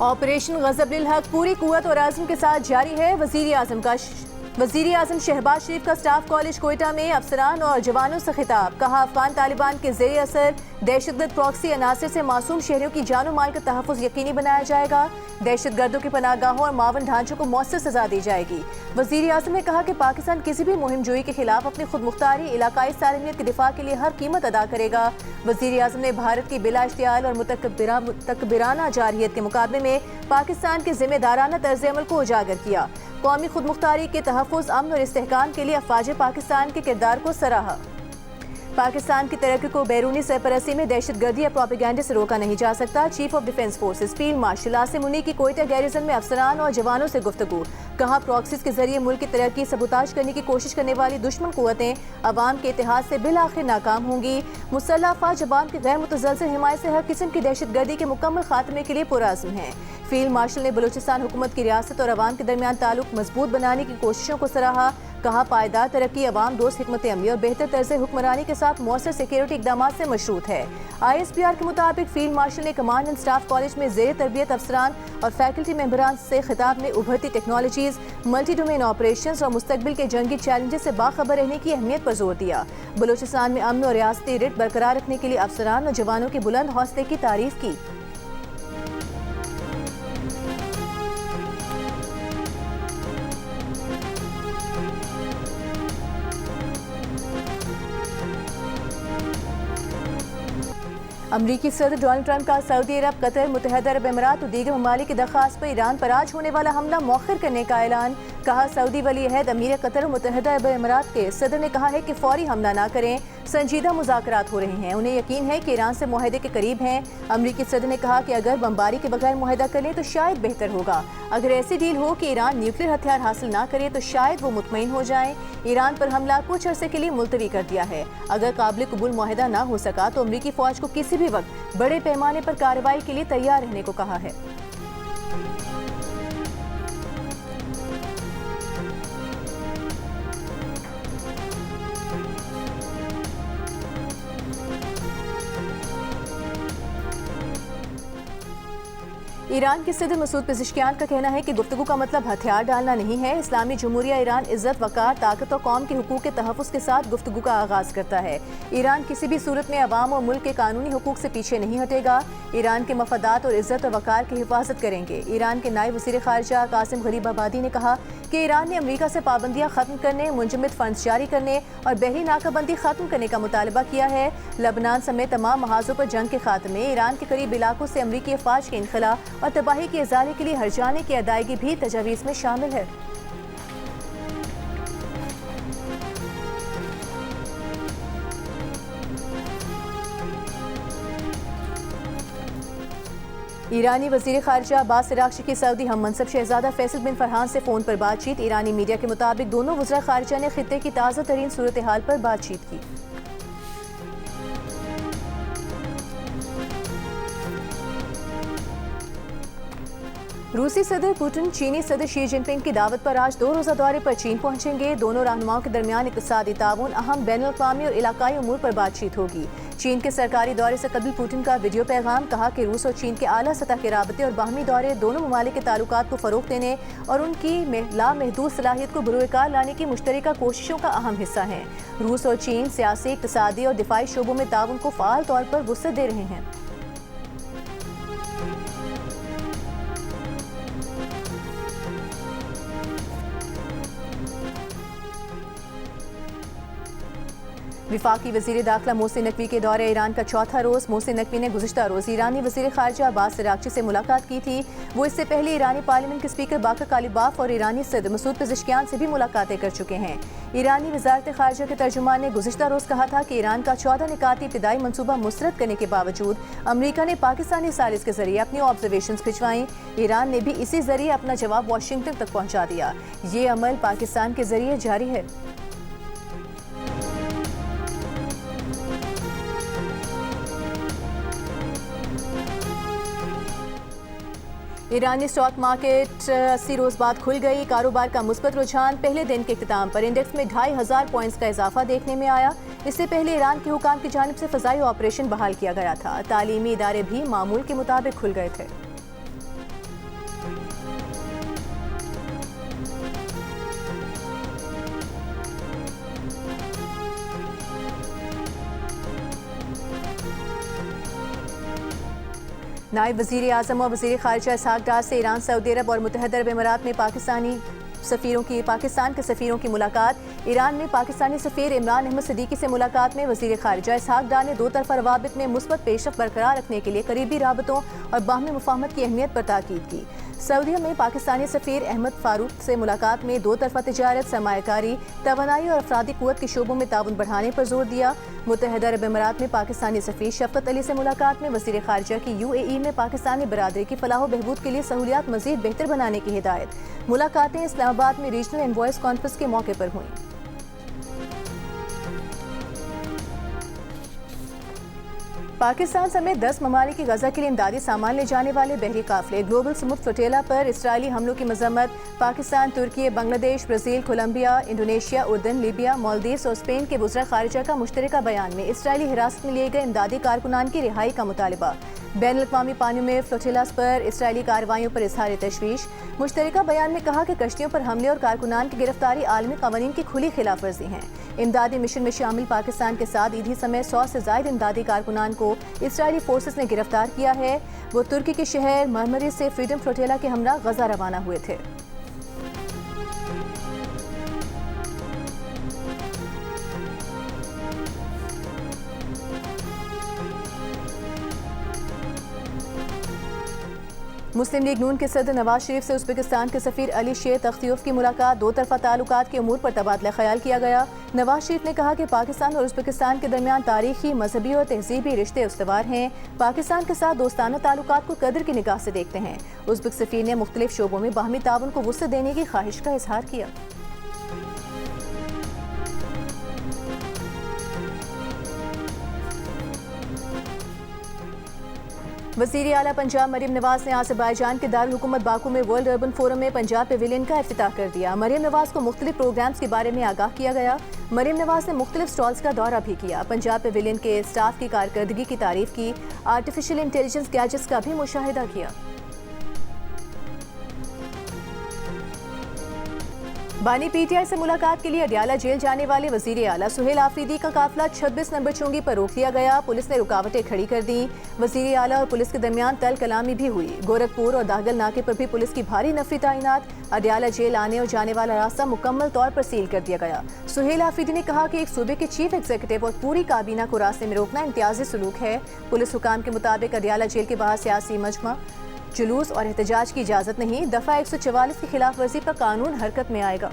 Operation गज़ब-उल हक पूरी कुव्वत और आज़म के साथ जारी है। वज़ीर आज़म शहबाज शरीफ का स्टाफ कॉलेज कोयटा में अफसरान और जवानों से खिताब। कहा, अफगान तालिबान के ज़ेर असर दहशतगर्द प्रॉक्सी अनासर से मासूम शहरियों की जानो माल का तहफ़्फ़ुज़ यकीनी बनाया जाएगा। दहशत गर्दों के पनाहगाहों और मावन ढांचों को मौसर सजा दी जाएगी। वज़ीर आज़म ने कहा कि पाकिस्तान किसी भी मुहिम जोई के खिलाफ अपनी खुद मुख्तारी इलाकाई सालमियत के दिफा के लिए हर कीमत अदा करेगा। वज़ीर आज़म ने भारत की बिला इश्तियाल और मुतकब्बिराना जारहियत के मुकाबले में पाकिस्तान के जिम्मेदाराना तर्ज़ अमल को उजागर किया। कौमी खुद मुख्तारी के तहफ़्फ़ुज़, अमन और इस्तेहकाम के लिए अफ़वाज पाकिस्तान के किरदार को सराहा। पाकिस्तान की तरक्की को बैरूनी सरपरस्ती में दहशतगर्दी या प्रोपेगेंडा से रोका नहीं जा सकता। Chief of defence forces field marshal Asim Munir की कोयटा गैरिजन में अफसरान और जवानों से गुफ्तगू। कहा, प्रॉक्सीज के जरिए मुल्क की तरक्की सबूताज करने की कोशिश करने वाली दुश्मन कुव्वतें अवाम के इत्तेहाद से बिलाखिर नाकाम होंगी। मुसल्लह अफ़वाज अवाम की गैर मुतज़लज़िल हिमायत से हर किस्म की दहशतगर्दी के मुकम्मल खात्मे के लिए पुरअज़्म हैं। फील्ड मार्शल ने बलूचिस्तान हुकूमत की रियासत और अवाम के दरमियान ताल्लुक मजबूत बनाने की कोशिशों को सराहा। कहा, पायदार तरक्की अवाम दोस्त हिकमत अमली और बेहतर तर्ज हुक्मरानी के साथ मौसर सिक्योरिटी इकदाम से मशरूत है। ISPR के मुताबिक फील्ड मार्शल ने कमांड एंड स्टाफ कॉलेज में ज़ेर तरबियत अफसरान और फैकल्टी मेंबरान से खिताब में उभरती टेक्नोलॉजीज, मल्टी डोमेन ऑपरेशन और मुस्तकबिल के जंगी चैलेंजेस से बाखबर रहने की अहमियत पर जोर दिया। बलूचिस्तान में अमन और रियासती रिट बरकरार रखने के लिए अफसरान और जवानों के बुलंद हौसले की तारीफ की। अमरीकी सदर डोनाल्ड ट्रंप का सऊदी अरब, कतर, मुत्तहदा अरब अमीरात और दीगर ममालिक की दरख्वास्त पर ईरान पर आज होने वाला हमला मौखर करने का ऐलान। कहा, सऊदी वली अहद अमीर कतर और मुत्तहदा अरब अमीरात के सदर ने कहा है कि फौरी हमला ना करें। संजीदा मुज़ाकरात हो रहे हैं, उन्हें यकीन है कि ईरान से मुआहदे के करीब हैं। अमरीकी सदर ने कहा कि अगर बमबारी के बगैर मुआहदा कर लें तो शायद बेहतर होगा। अगर ऐसी डील हो कि ईरान न्यूक्लियर हथियार हासिल ना करे तो शायद वो मुतमईन हो जाएं। ईरान पर हमला कुछ अरसे के लिए मुलतवी कर दिया है। अगर काबिल कबूल मुआहदा ना हो सका तो अमरीकी फौज को किसी भी वक्त बड़े पैमाने पर कार्रवाई के लिए तैयार रहने को कहा है। ईरान के सदर मसूद पेज़ेश्कियान का कहना है कि गुफ्तगू का मतलब हथियार डालना नहीं है। इस्लामी जमहूरिया ईरान इज्जत, वकार, ताकत और कौम के हुकूक के तहफ़्फ़ुज़ के साथ गुफ्तगू का आगाज़ करता है। ईरान किसी भी सूरत में अवाम और मुल्क के कानूनी हुकूक से पीछे नहीं हटेगा। ईरान के मफादात और इज्जत और वकार की हिफाजत करेंगे। ईरान के नायब वज़ीर ख़ारिजा कासिम गरीबाबादी ने कहा कि ईरान ने अमरीका से पाबंदियाँ ख़त्म करने, मुंजमद फंड्स जारी करने और बहरी नाकाबंदी ख़त्म करने का मुतालबा किया है। लबनान समेत तमाम महाजों पर जंग के खात्मे, ईरान के करीब इलाकों से अमरीकी अफवाज के इनखला और तबाही के इज़ाले के लिए हर्जाने की अदायगी भी तजावीज़ में शामिल है। ईरानी वज़ीर ख़ारिजा अब्बास अराग़ची की सऊदी हम मनसब शहज़ादा फैसल बिन फरहान से फ़ोन पर बातचीत। ईरानी मीडिया के मुताबिक दोनों वज़रा ख़ारिजा ने खित्ते की ताज़ा तरीन सूरत हाल पर बातचीत की। रूसी सदर पुतिन चीनी सदर शी जिनपिंग की दावत पर आज 2 रोज़ा दौरे पर चीन पहुंचेंगे। दोनों रहनुमाओं के दरमियान इक़्तिसादी ताउन, अहम बैनुल-अक़वामी और इलाकाई उमूर पर बातचीत होगी। चीन के सरकारी दौरे से कबल पुतिन का वीडियो पैगाम। कहा कि रूस और चीन के आला सतह के राबते और बाहमी दौरे दोनों ममालिक के ताल्लुकात को फ़रोग़ देने और उनकी लामहदूद सलाहियत को बुरुएकार लाने की मुश्तरका कोशिशों का अहम हिस्सा हैं। रूस और चीन सियासी, इक़्तिसादी और दिफाई शोबों में ताउन को फ़ाल तौर पर वुसअत दे रहे हैं। विफाकी वज़ीर दाखिला मोहसिन नकवी के दौरे ईरान का चौथा रोज़। मोहसिन नकवी ने गुज़िश्ता रोज़ ईरानी वज़ीर ख़ारिजा अब्बास अराग़ची से मुलाकात की थी। वो इससे पहले ईरानी पार्लियामेंट के स्पीकर बाकर कालिबाफ और ईरानी सदर मसूद पेज़ेश्कियान से भी मुलाकातें कर चुके हैं। ईरानी वज़ारत ख़ारिजा के तर्जुमान ने गुज़िश्ता रोज़ कहा था कि ईरान का 14 निकाती इब्तिदाई मनसूबा मुस्तरद करने के बावजूद अमरीका ने पाकिस्तानी सालिस के जरिए अपनी ऑब्जर्वेशंस भिजवाईं। ईरान ने भी इसी जरिए अपना जवाब वाशिंगटन तक पहुँचा दिया। ये अमल पाकिस्तान के जरिए जारी है। ईरानी स्टॉक मार्केट 80 रोज़ बाद खुल गई। कारोबार का मुस्बत रुझान पहले दिन के इख्तिताम पर इंडेक्स में 2500 पॉइंट्स का इजाफा देखने में आया। इससे पहले ईरान के हुकाम की जानिब से फ़ज़ाई ऑपरेशन बहाल किया गया था। तालीमी इदारे भी मामूल के मुताबिक खुल गए थे। नायब वज़ीर आज़म और वज़ीर ख़ारिजा इसहाक़ डार से ईरान, सऊदी अरब और मुत्तहदा अरब इमारात में पाकिस्तान के सफ़ीरों की मुलाकात। ईरान में पाकिस्तानी सफ़ीर इमरान अहमद सिद्दीकी से मुलाकात में वज़ीर ख़ारिजा इसहाक़ डार ने दो तरफ़ा रवाबित में मुस्बत पेशरफ़्त बरकरार रखने के लिए करीबी राबतों और बाहमी मुफ़ाहमत की अहमियत पर ताकीद की। सऊदीया में पाकिस्तानी सफ़ीर अहमद फ़ारूक से मुलाकात में दो तरफ़ा तिजारत, सरमायाकारी, तवानाई और अफरादी क़ुव्वत के शोबों में ताउन बढ़ाने पर जोर दिया। मुत्तहदा अरब इमारात में पाकिस्तानी सफ़ीर शफ़क़त अली से मुलाकात में वज़ीर ख़ारिजा की UAE में पाकिस्तानी बरादरी की फ़लाह व बहबूद के लिए सहूलियात मज़ीद बेहतर बनाने की हिदायत। मुलाकातें इस्लामाबाद में रीजनल एनवॉयस कॉन्फ्रेंस के मौके पर हुई। पाकिस्तान समेत 10 ममालिक की गजा के लिए इमदादी सामान ले जाने वाले बहरी काफिले ग्लोबल समुद्र फ्लोटेला पर इसराइली हमलों की मजम्मत। पाकिस्तान, तुर्की, बांग्लादेश, ब्राज़ील, कोलंबिया, इंडोनेशिया, उर्दन, लीबिया, मालदीव्स और स्पेन के वज़रा ख़ारिजा का मुश्तरका बयान में इसराइली हिरासत में लिए गए इमदादी कारकुनान की रिहाई का मुतालबा। बैनुल-अक़वामी पानियों में फ्लोटेलास पर इसराइली कार्रवाइयों पर इज़हार तशवीश। मुश्तरका बयान में कहा कि कश्तियों पर हमले और कारकुनान की गिरफ्तारी आलमी क़वानीन की खुली खिलाफ वर्जी हैं। इमदादी मिशन में शामिल पाकिस्तान के साथ ईदी समय 100 से ज़ायद इमदादी कारकुनान को इसराइली फोर्सेस ने गिरफ्तार किया है। वो तुर्की के शहर मरमरी से फ्रीडम फ्लोटेला के हमरा गजा रवाना हुए थे। मुस्लिम लीग नून के सदर नवाज शरीफ से उज़्बेकिस्तान के सफ़ीर अली शेर तख्तियोफ की मुलाकात। दो तरफ़ा ताल्लुकात के अमूर पर तबादला ख्याल किया गया। नवाज शरीफ ने कहा कि पाकिस्तान और उज़्बेकिस्तान के दरमियान तारीखी, मजहबी और तहजीबी रिश्ते उस्तवार हैं। पाकिस्तान के साथ दोस्ताना ताल्लुकात को कदर की निगाह से देखते हैं। उज़्बेक सफ़ीर ने मुख्तलिफ शोबों में बाहमी ताउन को वुसअत देने की ख्वाहिश का इजहार किया। वज़ीर आला पंजाब मरियम नवाज ने अज़रबैजान के दारुल हुकूमत बाकू में वर्ल्ड अर्बन फोरम में पंजाब पेविलियन का इफ्तिताह कर दिया। मरियम नवाज को मुख्तलिफ प्रोग्राम्स के बारे में आगाह किया गया। मरियम नवाज ने मुख्तलिफ स्टॉल्स का दौरा भी किया। पंजाब पेविलियन के स्टाफ की कारकर्दगी की तारीफ की। आर्टिफिशियल इंटेलिजेंस गैजेट्स का भी मुशाहिदा किया। बानी PTI से मुलाकात के लिए अडियाला जेल जाने वाले वज़ीर आला सुहेल आफरीदी का काफिला 26 नंबर चुंगी पर रोक लिया गया। पुलिस ने रुकावटें खड़ी कर दी। वज़ीर आला और पुलिस के दरमियान तल कलामी भी हुई। गोरखपुर और दागल नाके पर भी पुलिस की भारी नफरी तैनात। अडियाला जेल आने और जाने वाला रास्ता मुकम्मल तौर पर सील कर दिया गया। सुहेल आफरीदी ने कहा कि एक सूबे के चीफ एग्जीक्यूटिव और पूरी काबीना को रास्ते में रोकना इम्तियाजी सलूक है। पुलिस हुकाम के मुताबिक अडियाला जेल के बाहर सियासी मजमा, जुलूस और एहतजाज की इजाज़त नहीं। दफ़ा 144 की खिलाफ वर्जी पर कानून हरकत में आएगा।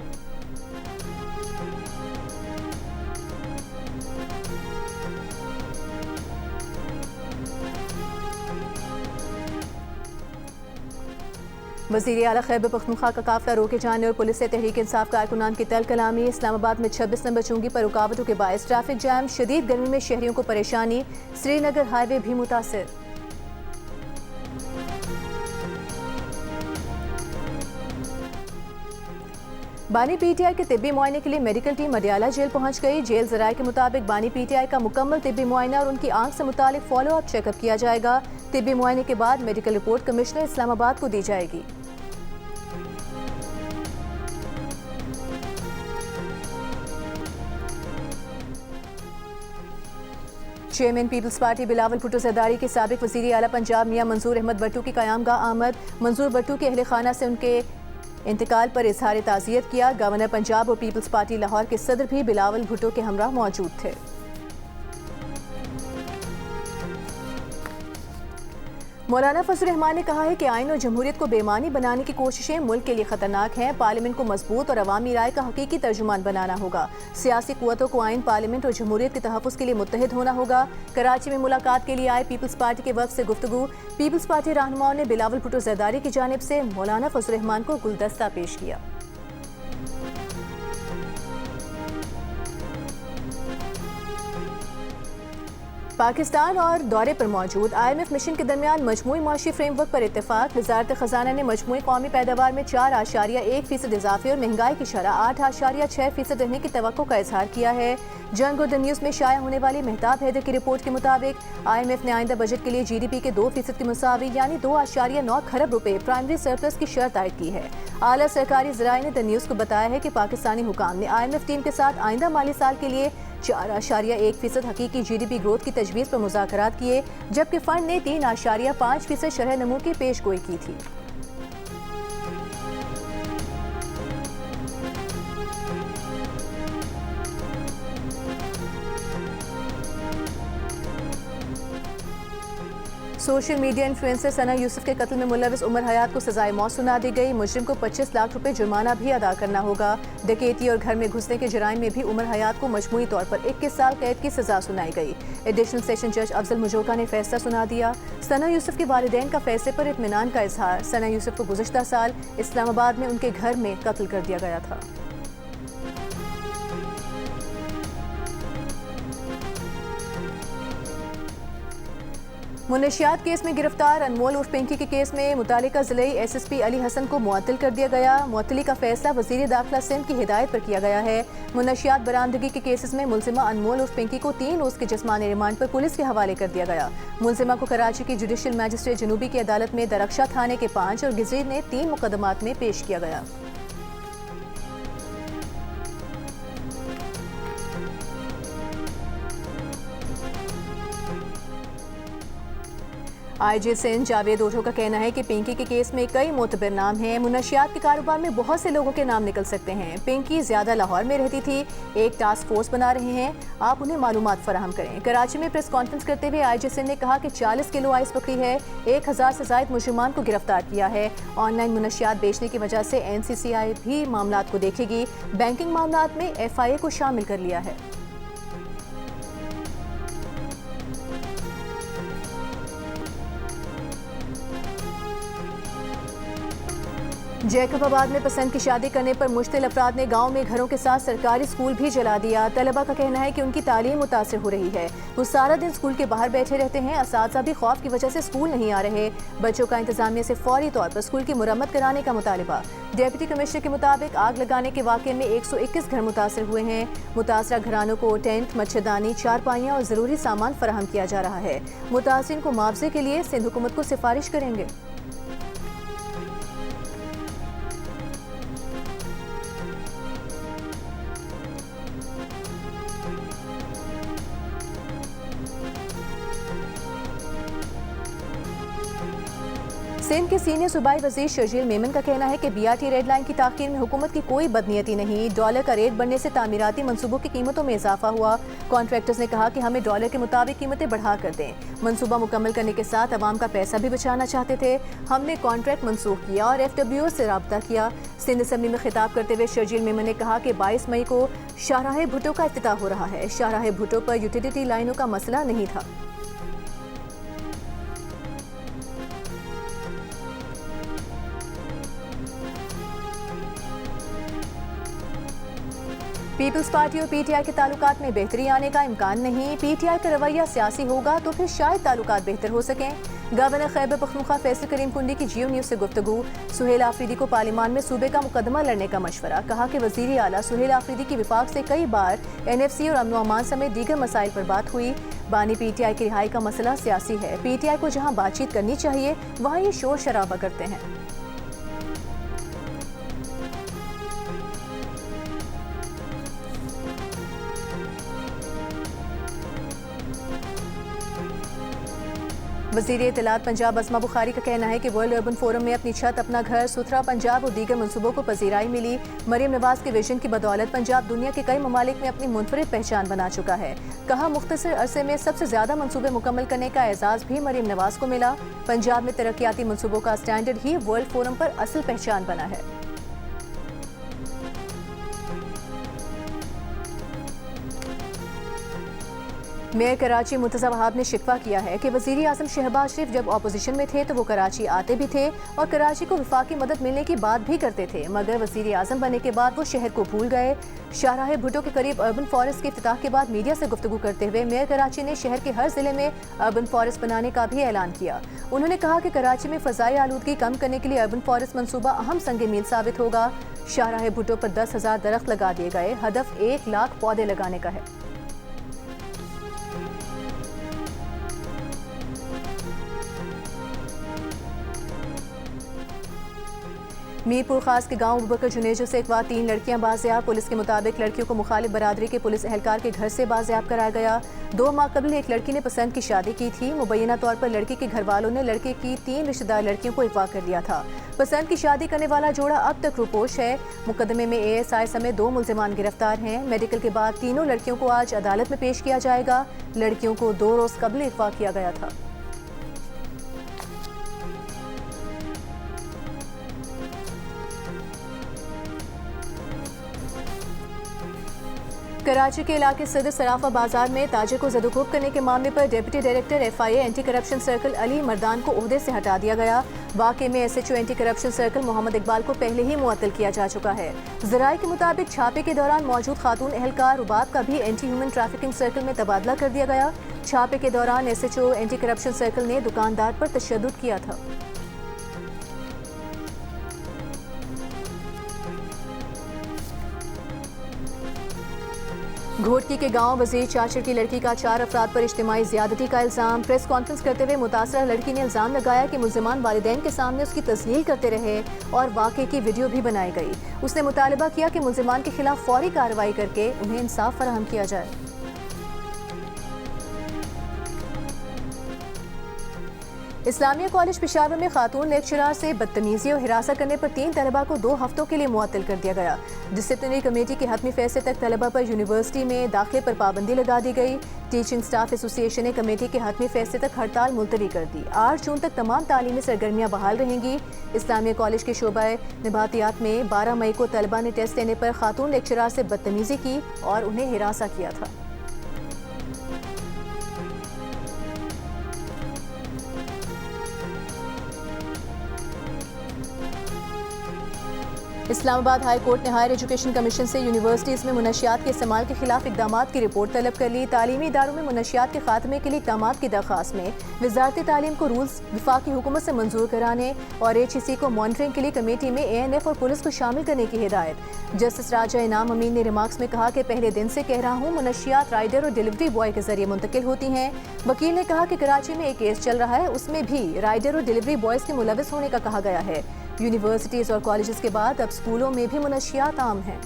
वज़ीर आला खैबर पख्तूनख्वा का काफिला रोके जाने और पुलिस से तहरीक इंसाफ कारकुनान की तल कलामी। इस्लामाबाद में 26 नंबर चुंगी पर रुकावटों के बायस ट्रैफिक जैम। शदीद गर्मी में शहरियों को परेशानी। श्रीनगर हाईवे भी मुतासिर। बानी PTI के तिब्बी मुआयने के लिए मेडिकल टीम अडियाला जेल पहुंच गई। जेल ज़राए के मुताबिक बानी PTI का मुकम्मल तिब्बी मुआयना और उनकी आंख से मुतालिक फॉलो अप चेकअप किया जाएगा। तिब्बी मुआयने के बाद मेडिकल रिपोर्ट कमिश्नर इस्लामाबाद को दी जाएगी। Chairman Peoples Party Bilawal Bhutto Zardari के साबिक वज़ीर आला पंजाब मियां मंजूर अहमद भट्टू की क़यामगाह आमद। मंजूर भट्टू के अहले खाना से उनके इंतकाल पर इजहार ताज़ियत किया। गवर्नर पंजाब और पीपल्स पार्टी लाहौर के सदर भी बिलावल भुट्टो के हमरा मौजूद थे। मौलाना फजल रहमान ने कहा है कि आइन और जमहूरियत को बेमानी बनाने की कोशिशें मुल्क के लिए खतरनाक हैं। पार्लियामेंट को मजबूत और अवामी राय का हकीकी तर्जुमान बनाना होगा। सियासी कुव्वतों को आइन, पार्लियामेंट और जमहूरियत के तहफ़्फ़ुज़ के लिए मुत्तहिद होना होगा। कराची में मुलाकात के लिए आए पीपल्स पार्टी के वफ़द से गुफ्तगू। पीपल्स पार्टी रहनुमाओं ने बिलावल भुट्टो जरदारी की जानिब से मौलाना फजल रहमान को गुलदस्ता पेश किया। पाकिस्तान और दौरे पर मौजूद IMF मिशन के दरमियान मजमूई माशी फ्रेमवर्क पर इत्तेफाक। वज़ारत ख़ज़ाना ने मजमूई कौमी पैदावार में 4.1% इजाफे और महंगाई की शरह 8.6% रहने की तवक्को का इजहार किया है। जंग और द न्यूज़ में शाया होने वाली मेहताब हैदर की रिपोर्ट के मुताबिक IMF ने आइंदा बजट के लिए GDP के 2% की मुसावी यानी 2.9 खरब रुपए प्राइमरी सरप्लस की शर्त आयद की है। आला सरकारी ज़राए ने द न्यूज़ को बताया है कि पाकिस्तानी हुकाम ने IMF टीम के साथ आइंदा माली साल के लिए 4.1% हकीकी GDP ग्रोथ की तजवीज़ पर मुज़ाकरात किए, जबकि फंड ने 3.5% शरह नमू की पेशगोई की थी। सोशल मीडिया इन्फ्लुएंसर सना यूसुफ के कत्ल में मुलविस उमर हयात को सजाए मौत सुना दी गई। मुजरिम को 25 लाख रुपए जुर्माना भी अदा करना होगा। डकैती और घर में घुसने के जराइम में भी उमर हयात को मजमूई तौर पर 21 साल कैद की सजा सुनाई गई। एडिशनल सेशन जज अफजल मुजोका ने फैसला सुना दिया। सना यूसुफ के वालिदैन का फैसले पर इत्मीनान का इजहार। सना यूसुफ को गुज़श्ता साल इस्लामाबाद में उनके घर में कत्ल कर दिया गया था। मुनशियात केस में गिरफ्तार अनमोल उर्फ पिंकी के केस में मुतालिका ज़िले SSP अली हसन को मुअत्तल कर दिया गया। मुअत्तली का फैसला वज़ीर दाखिला सिंध की हिदायत पर किया गया है। मुनशियात बरामदगी के केसेस में मुलजिमा अनमोल उर्फ पिंकी को 3 रोज़ के जिस्मानी रिमांड पर पुलिस के हवाले कर दिया गया। मुलजिमा को कराची की जुडिशल मैजिस्ट्रेट जनूबी की अदालत में दरख्शा थाने के 5 और गिज़ीर ने 3 मुकदमात में पेश किया गया। IG सिंध जावेद ओठो का कहना है कि पिंकी के केस में कई मोतबर नाम हैं। मुनशियात के कारोबार में बहुत से लोगों के नाम निकल सकते हैं। पिंकी ज्यादा लाहौर में रहती थी। एक टास्क फोर्स बना रहे हैं, आप उन्हें मालूमात फराहम करें। कराची में प्रेस कॉन्फ्रेंस करते हुए IG सिंध ने कहा कि 40 किलो आइस पकड़ी है, 1000 से जायद मुजरिमान को गिरफ्तार किया है। ऑनलाइन मुनशियात बेचने की वजह से NCCI भी मामलात को देखेगी। बैंकिंग मामलात में FIA को शामिल कर लिया है। जैकबाबाद में पसंद की शादी करने पर मुश्तिल अफराद ने गांव में घरों के साथ सरकारी स्कूल भी जला दिया। तलबा का कहना है कि उनकी तालीम मुतासिर हो रही है। वो सारा दिन स्कूल के बाहर बैठे रहते हैं। असातिज़ा भी खौफ की वजह से स्कूल नहीं आ रहे। बच्चों का इंतजामिया से फौरी तौर पर स्कूल की मुरम्मत कराने का मुतालिबा। डिप्टी कमिश्नर के मुताबिक आग लगाने के वाक़े में 121 घर मुतासर हुए हैं। मुतासरा घरानों को टेंट, मच्छरदानी, चारपाइयाँ और ज़रूरी सामान फराहम किया जा रहा है। मुतासरीन को मुआवजे के लिए सिंध हुकूमत को सिफारिश करेंगे। सिंध के सीनियर सूबाई वजीर शर्जील मेमन का कहना है कि BRT रेड लाइन की ताख़ीर में हुकूमत की कोई बदनीयती नहीं। डॉलर का रेट बढ़ने से तामीराती मंसूबों की कीमतों में इजाफा हुआ। कॉन्ट्रैक्टर्स ने कहा कि हमें डॉलर के मुताबिक कीमतें बढ़ा कर दें। मंसूबा मुकम्मल करने के साथ अवाम का पैसा भी बचाना चाहते थे। हमने कॉन्ट्रैक्ट मनसूख किया और FWO से रब्ता किया। सिंध असम्बली में खिताब करते हुए शर्जील मेमन ने कहा कि 22 मई को शाहराह भुट्टो का इफ्तिताह हो रहा है। शाहराह भुट्टो पर यूटिलिटी लाइनों का मसला नहीं था। पीपल्स पार्टी और PTI के ताल्लुकात में बेहतरी आने का इम्कान नहीं। PTI का रवैया सियासी होगा तो फिर शायद ताल्लुकात बेहतर हो सकें। गवर्नर खैबर पख्तूनख्वा फैसल करीम कुंडी की जियो न्यूज़ से गुफ्तगू। सुहेल आफरीदी को पार्लियामान में सूबे का मुकदमा लड़ने का मशवरा। कहा कि वज़ीर आला सुहेल आफरीदी की विफाक से कई बार NFC और अमन व अमान समेत दीगर मसाइल पर बात हुई। बानी PTI की रिहाई का मसला सियासी है। PTI को जहाँ बातचीत करनी चाहिए वहाँ ये शोर शराबा करते हैं। वज़ीर इत्तलात पंजाब अस्मा बुखारी का कहना है कि वर्ल्ड अर्बन फोरम में अपनी छत, अपना घर, सुथरा पंजाब और दीगर मंसूबों को पजीराई मिली। मरियम नवाज के विजन की बदौलत पंजाब दुनिया के कई ममालिक में अपनी मुनफरिद पहचान बना चुका है। कहा मुख्तसर अरसे में सबसे ज्यादा मंसूबे मुकम्मल करने का एजाज़ भी मरियम नवाज को मिला। पंजाब में तरक्याती मंसूबों का स्टैंडर्ड ही वर्ल्ड फोरम पर असल पहचान बना है। मेयर कराची मुर्तज़ा वहाब ने शिकवा किया है कि वज़ीर आज़म शहबाज शरीफ जब अपोजिशन में थे तो वो कराची आते भी थे और कराची को वफाकी मदद मिलने की बात भी करते थे, मगर वज़ीर आज़म बनने के बाद वो शहर को भूल गए। शाहराह भुट्टो के करीब अर्बन फॉरेस्ट के इफ्तिताह के बाद मीडिया से गुफ्तगू करते हुए मेयर कराची ने शहर के हर जिले में अर्बन फॉरेस्ट बनाने का भी ऐलान किया। उन्होंने कहा कि कराची में फ़ज़ाई आलूदगी कम करने के लिए अर्बन फॉरेस्ट मनसूबा अहम संग मील साबित होगा। शाहराह भुट्टो पर 10,000 दरख्त लगा दिए गए। हदफ 1 लाख पौधे लगाने का है। मीरपुर खास के गांव अबूबकर जुनेजो से अगवा 3 लड़कियां बाजियाब। पुलिस के मुताबिक लड़कियों को मुखालिफ बरादरी के पुलिस एहलकार के घर से बाजियाब कराया गया। 2 माह कबल एक लड़की ने पसंद की शादी की थी। मुबैना तौर पर लड़की के घर वालों ने लड़के की 3 रिश्तेदार लड़कियों को अगवा कर लिया था। पसंद की शादी करने वाला जोड़ा अब तक रुपोश है। मुकदमे में ASI समेत 2 मुल्जिमान गिरफ्तार हैं। मेडिकल के बाद तीनों लड़कियों को आज अदालत में पेश किया जाएगा। लड़कियों को 2 रोज कबल अगवा किया गया था। कराची के इलाके सदर सराफा बाजार में ताजिर को जदोकोब करने के मामले पर deputy director FIA anti corruption circle Ali Mardan को ओहदे से हटा दिया गया। वाकई में SHO anti corruption circle Mohammad Iqbal को पहले ही मुअत्तल किया जा चुका है। ज़राए के मुताबिक छापे के दौरान मौजूद खातून एहलकार रुबाब का भी एंटी ह्यूमन ट्रैफिकिंग सर्कल में तबादला कर दिया गया। छापे के दौरान SHO एंटी करप्शन सर्कल ने दुकानदार पर तशद्दुद किया था। घोटकी के गांव वजीर चाचर की लड़की का 4 अफराद पर इज्तिमाई ज्यादती का इल्जाम। प्रेस कॉन्फ्रेंस करते हुए मुतासरा लड़की ने इल्जाम लगाया कि मुल्जिमान वालिदैन के सामने उसकी तस्लील करते रहे और वाक़े की वीडियो भी बनाई गई। उसने मुतालबा किया कि मुल्जिमान के खिलाफ फौरी कार्रवाई करके उन्हें इंसाफ फराहम किया जाए। इस्लामिया कॉलेज पेशावर में खातून लेक्चरर से बदतमीजी और हिरासत करने पर 3 तलबा को 2 हफ्तों के लिए मुअत्तल कर दिया गया। डिसिप्लिनरी कमेटी के हतमी फैसले तक तलबा पर यूनिवर्सिटी में दाखिले पर पाबंदी लगा दी गई। टीचिंग स्टाफ एसोसिएशन ने कमेटी के हतमी फैसले तक हड़ताल मुलतवी कर दी। 8 जून तक तमाम तालीमी सरगर्मियाँ बहाल रहेंगी। इस्लामिया कॉलेज के शोबा निबातियात में 12 मई को तलबा ने टेस्ट लेने पर खातून लेक्चरर से बदतमीजी की और उन्हें हिरासा किया था। इस्लामाबाद हाई कोर्ट ने हायर एजुकेशन कमीशन से यूनिवर्सिटीज़ में मुनशियात के इस्तेमाल के खिलाफ इक़दामात की रिपोर्ट तलब कर ली। तालीमी इदारों में मुनशियात के खात्मे के लिए इक़दामात की दरख्वास्त में वज़ारत तालीम को रूल्स वफाकी हुकूमत से मंजूर कराने और HEC को मॉनिटरिंग के लिए कमेटी में ANF और पुलिस को शामिल करने की हिदायत। जस्टिस राजा इनाम अमीन ने रिमार्क्स में कहा कि पहले दिन से कह रहा हूँ मुनशियात राइडर और डिलीवरी बॉय के जरिए मुंतकिल होती हैं। वकील ने कहा कि कराची में एक केस चल रहा है, उसमें भी राइडर और डिलीवरी बॉयज़ के मुलविस होने का कहा गया है। यूनिवर्सिटीज़ और कॉलेजेस के बाद अब स्कूलों में भी मुनशियात आम हैं।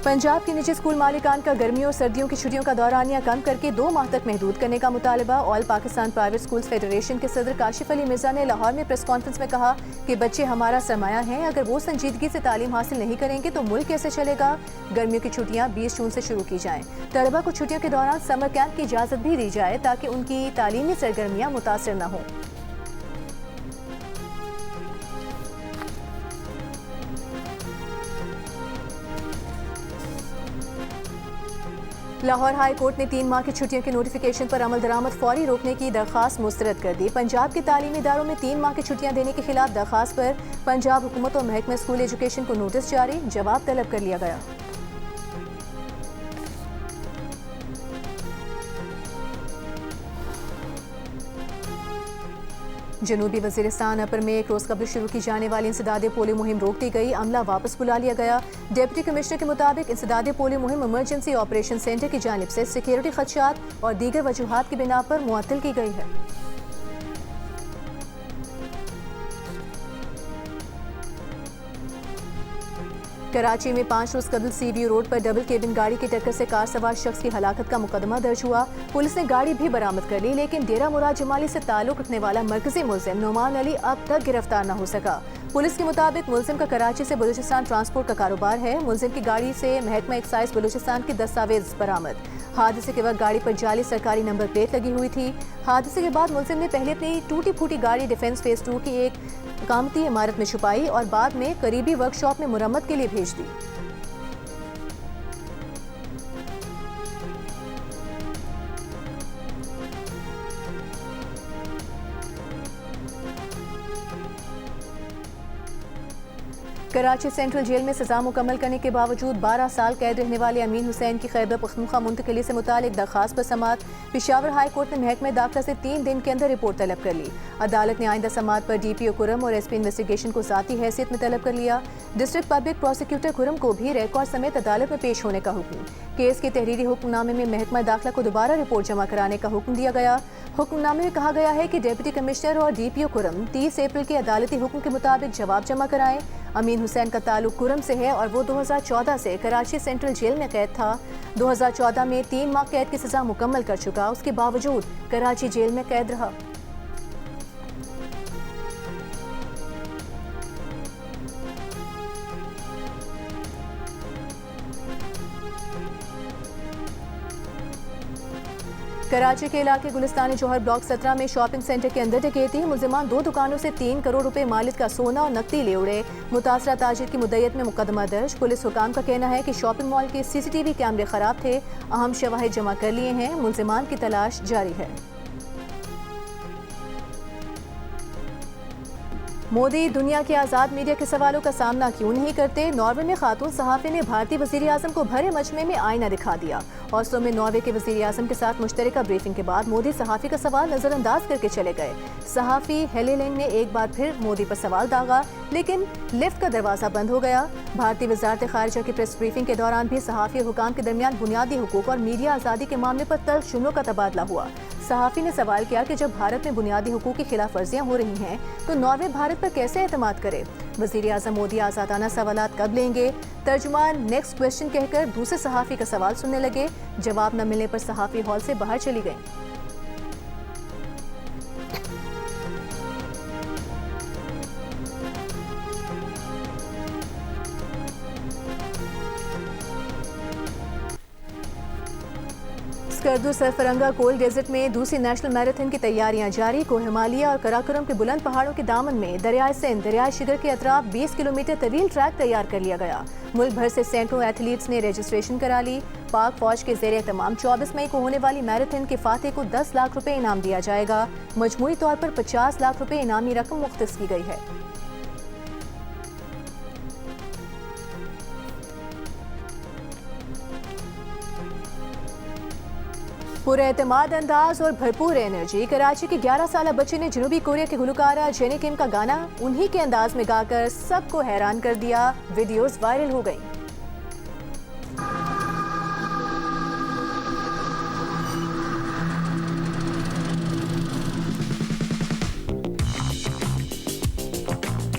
पंजाब के निजी स्कूल मालिकान का गर्मियों और सर्दियों की छुट्टियों का दौरानिया कम करके 2 माह तक महदूद करने का मुतालबा। All Pakistan private schools federation के सदर काशिफ अली मिर्जा ने लाहौर में प्रेस कॉन्फ्रेंस में कहा कि बच्चे हमारा सरमाया हैं, अगर वो संजीदगी से तालीम हासिल नहीं करेंगे तो मुल्क कैसे चलेगा। गर्मियों की छुट्टियां 20 जून से शुरू की जाएं। तलबा को छुट्टियों के दौरान समर कैंप की इजाज़त भी दी जाए ताकि उनकी तालीमी सरगर्मियाँ मुतासर न हों। लाहौर हाई कोर्ट ने 3 माह की छुट्टियों के नोटिफिकेशन पर अमल दरामद फौरी रोकने की दरख्वास्त मुस्तरद कर दी। पंजाब के तालीमी इदारों में 3 माह की छुट्टियां देने के खिलाफ दरख्वास्त पर पंजाब हुकूमत और महकमा स्कूल एजुकेशन को नोटिस जारी, जवाब तलब कर लिया गया। जनूबी वजीरिस्तान अपर में 1 रोज कबल शुरू की जाने वाली इंसदाद पोलियो मुहिम रोक दी गई, अमला वापस बुला लिया गया। डिप्टी कमिश्नर के मुताबिक इंसदाद पोलियो मुहिम इमरजेंसी ऑपरेशन सेंटर की जानिब से सिक्योरिटी खदशात और दीगर वजूहात की बिना पर मुअत्तल की गई है। कराची में 5 रोज कबल CVU रोड पर डबल केबिन गाड़ी की टक्कर से कार सवार शख्स की हलाकत का मुकदमा दर्ज हुआ। पुलिस ने गाड़ी भी बरामद कर ली, लेकिन डेरा मुराद जमाली से ताल्लुक रखने वाला मरकजी मुल्जिम नोमान अली अब तक गिरफ्तार न हो सका। पुलिस के मुताबिक मुल्जिम का कराची से बलूचिस्तान ट्रांसपोर्ट का कारोबार है। मुल्जिम की गाड़ी से महकमा एक्साइज बलूचिस्तान की दस्तावेज बरामद। हादसे के वक्त गाड़ी पर जाली सरकारी नंबर प्लेट लगी हुई थी। हादसे के बाद मुल्जिम ने पहले अपनी टूटी फूटी गाड़ी डिफेंस फेज 2 की एक कामती इमारत में छुपाई और बाद में करीबी वर्कशॉप में मुरम्मत के लिए भेज दी। कराची सेंट्रल जेल में सजा मुकम्मल करने के बावजूद 12 साल कैद रहने वाले अमीन हुसैन की खैबर पख्तूनख्वा मुंतकिली से मुतालिक दरख्वास्त पर समाअत। पेशावर हाई कोर्ट ने महकमा दाखिला से 3 दिन के अंदर रिपोर्ट तलब कर ली। अदालत ने आइंदा समाअत पर DPO खुर्रम और SP इन्वेस्टिगेशन को ज़ाती हैसियत में तलब कर लिया। डिस्ट्रिक्ट पब्लिक प्रोसिक्यूटर खुर्रम को भी रिकॉर्ड समेत अदालत में पेश होने का हुक्म। केस के तहरीरी हुक्मनामे में महकमा दाखिला को दोबारा रिपोर्ट जमा कराने का हुक्म दिया गया। हुक्मनामे में कहा गया है कि डिप्टी कमिश्नर और DPO खुर्रम 30 अप्रैल के अदालती हुक्म के मुताबिक जवाब जमा कराएं। अमीन हुसैन का ताल्लुक खुर्रम से है और वो 2014 से कराची सेंट्रल जेल में कैद था। 2014 में 3 माह कैद की सजा मुकम्मल कर चुका, उसके बावजूद कराची जेल में कैद रहा। कराची के इलाके गुलिस्तानी जौहर ब्लॉक 17 में शॉपिंग सेंटर के अंदर डकैती। मुलजिमान 2 दुकानों से 3 करोड़ रुपए मालिक का सोना और नकदी ले उड़े। मुतासरा ताजिर की मुद्दत में मुकदमा दर्ज। पुलिस हुकाम का कहना है कि शॉपिंग मॉल के CCTV कैमरे खराब थे। अहम शवाहिद जमा कर लिए हैं। मुलजिमान की तलाश जारी है। मोदी दुनिया के आज़ाद मीडिया के सवालों का सामना क्यों नहीं करते? नॉर्वे में खातून सहाफ़ी ने भारतीय वज़ीर आज़म को भरे मजमे में आईना दिखा दिया। ऑस्लो में नॉर्वे के वज़ीर आज़म के साथ मुश्तरका ब्रीफिंग के बाद मोदी सहाफ़ी का सवाल नज़रअंदाज करके चले गए। सहाफ़ी हेलेलिंग ने एक बार फिर मोदी पर सवाल दागा, लेकिन लिफ्ट का दरवाज़ा बंद हो गया। भारतीय वज़ारत ख़ारिजा की प्रेस ब्रीफिंग के दौरान भी सहाफ़ी और हुकाम के दरमियान बुनियादी हुकूक और मीडिया आज़ादी के मामले पर तल्ख़ जुमलों का तबादला हुआ। सहाफ़ी ने सवाल किया कि जब भारत में बुनियादी हुकूक की खिलाफ वर्जियाँ हो रही हैं तो नॉर्वे भारत पर कैसे एतमाद करे? वज़ीर आज़म मोदी आज़ादाना सवालात कब लेंगे? तर्जुमान नेक्स्ट क्वेश्चन कहकर दूसरे सहाफ़ी का सवाल सुनने लगे। जवाब न मिलने पर सहाफ़ी हॉल से बाहर चली गई। स्कर्दू सरफरंगा कोल डेजर्ट में दूसरी नेशनल मैराथन की तैयारियां जारी। कोहिमालिया और कराकोरम के बुलंद पहाड़ों के दामन में दरियाए सिंध, दरियाए शिगर के अतराफ 20 किलोमीटर तवील ट्रैक तैयार कर लिया गया। मुल्क भर से सैकड़ों एथलीट्स ने रजिस्ट्रेशन करा ली। पाक फौज के ज़ेरे तमाम 24 मई को होने वाली मैराथन के फातेह को 10 लाख रुपए इनाम दिया जाएगा। मजमूई तौर पर 50 लाख रुपए इनामी रकम मुख्तस की गई है। पूरे एतमाद अंदाज और भरपूर एनर्जी कराची के 11 साल बच्चे ने जनूबी कोरिया के गुलकारा जेनी किम का गाना उन्हीं के अंदाज में गाकर सबको हैरान कर दिया। वीडियोस वायरल हो गई।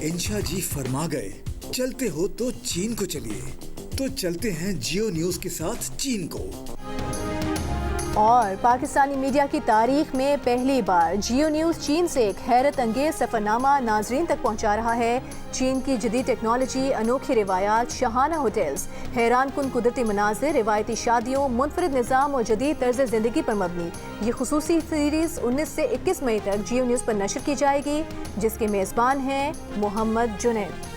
इंशा जी फरमा गए, चलते हो तो चीन को चलिए। तो चलते हैं जियो न्यूज के साथ चीन को। और पाकिस्तानी मीडिया की तारीख में पहली बार जियो न्यूज़ चीन से एक हैरत अंगेज सफरनामा नाजरीन तक पहुंचा रहा है। चीन की जदीद टेक्नोलॉजी, अनोखी रिवायात, शाहाना होटल्स, हैरान कुन कुदरती मनाजिर, रिवायती शादियों, मुनफरिद निज़ाम और जदीद तर्ज ज़िंदगी पर मबनी ये खुसूसी सीरीज़ 19 से 21 मई तक जियो न्यूज़ पर नशर की जाएगी, जिसके मेज़बान हैं मोहम्मद जुनैद।